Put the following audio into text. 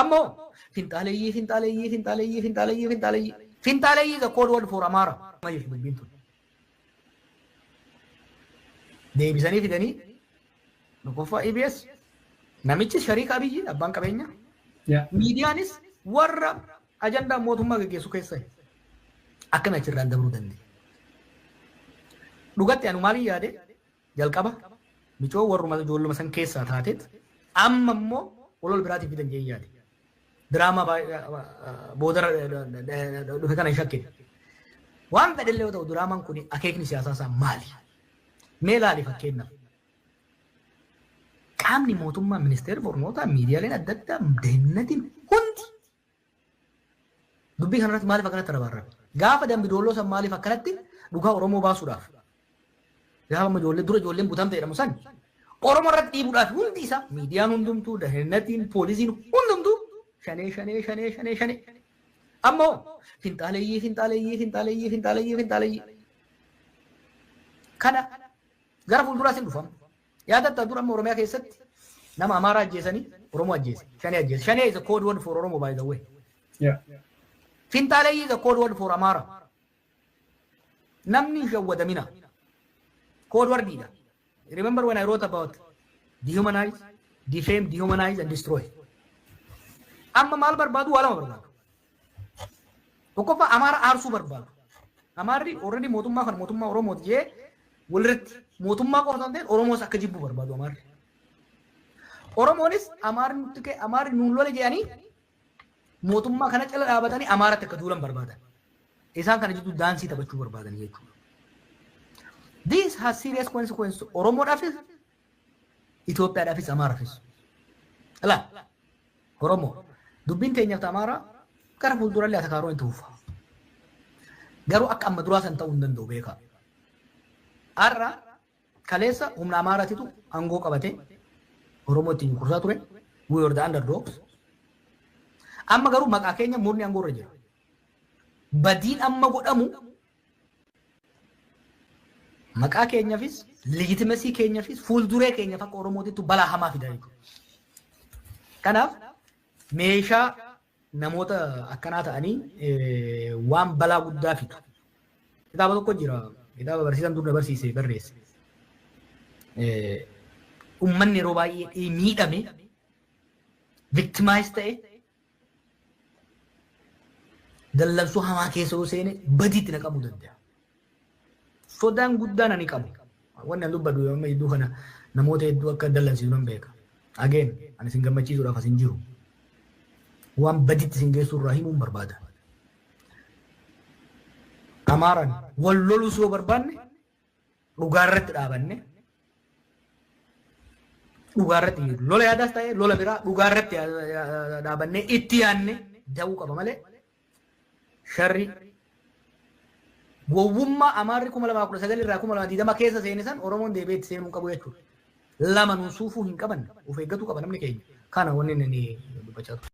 Ammo fintaaleeyyii is a code word for Amara. Deebisanii fidanii nukofa EBS namichi shariika abiyyi abbaan qabeenya miidiyaanis warra ajandaa mootummaa gaggeessu keessa akkana achirraan dabruu danda'e. Dhugatti anu maaliin yaade jalqaba micoo warruma ijoolluma san keessaa taateet amma immoo olol biraatiif fidan jee yaade. Diraamaa boodara dhufe kana hin shakkine. Waan fedhellee yoo ta'u diraamaan kun akeekni siyaasaa isaa maali? Mee ilaali fakkeenyaaf. Qaamni mootummaa ministeera barnootaa miidiyaaleen adda addaa deemnatiin hundi dubbii kanarratti maaliif akkanatti rabarrabe? Gaafa dambi doolloo san maaliif akkanatti dhugaa Oromoo baasuudhaaf? Gaafa ijoolleen butamte jedhamu san Oromoo irratti dhiibuudhaaf hundi isaa miidiyaan hundumtuu deemnatiin poolisiin hundumtuu shanee. Ammoo fintaaleeyyii. Kana gara fuulduraa sin dhufama. Yaadatta dura amma Oromiyaa keessatti nama Amaaraa ajjeesanii Oromoo ajjeese. Shanee ajjeese. Shanee is a code word for Oromo by the way. Fintaaleeyyii is a code word for Amara. Namni hin shawwadamina. Code wordidha. Remember when I wrote about dehumanize, defame, dehumanize and destroy. Amma maal barbaadu waa lama barbaadu. Tokkoffaa Amaara aarsuu barbaadu. Amaarri already mootummaa kan mootummaa Oromooti jee walirratti mootummaa qoratan ta'e Oromoos akka jibbu barbaadu Amaarri. Oromoonis Amaarri nuun lole jedhanii mootummaa kana cala dhaabatanii Amaaratti akka duulan barbaadan. Isaan kana jidduu daansii taphachuu barbaadan jechuudha. This has serious consequences Oromoodhaafis Itoophiyaadhaafis Amaaraafis. Ala Oromoo dubbiin teenyaaf Amaaraa gara fuuldurallee atakaaroo hin ta'uuf. Garuu akka amma duraa san ta'uu hin danda'u beekaa. Har'a kaleessa humna Amaaraatitu aangoo qabatee Oromoo ittiin kursaa ture. We were the underdogs. Amma garuu maqaa keenya murni aangoo irra jira. Badiin amma godhamu maqaa keenyaafis legitimacy keenyaafis fuulduree keenyaaf akka Oromootitti balaa hamaa fida jechuudha. Kanaaf meeshaa namoota akkanaa ta'anii waan balaa guddaa fidu. Kitaaba tokko jira. Kitaaba barsiisan dur barsiisee barreesse. Uummanni yeroo baay'ee miidhame victimize ta'e dallansuu hamaa keessa yoo seene badiitti naqamuu danda'a. Sodaan guddaan ani qabu. Wanni an dubbadu yoo hedduu kana namoota hedduu akka dallansiisu nan beeka. Again ani sin gammachiisuudhaaf asin jiru. Waan badiitti sin geessu irraa himuun barbaada. Amaaran wal loluu soo barbaanne dhugaarratti dhaabanne dhugaarratti lola yaadaas ta'e lola biraa dhugaarratti dhaabanne itti yaanne da'uu qaba malee sharri gowwummaa Amaarri 2019 irraa 2020 keessa seenisan Oromoon deebi'eetti seenuu qabu jechuudha. Lama nuun suufuu hin qaban of eeggatu qaba namni keenya. Kana wanni inni dubbachaa ture.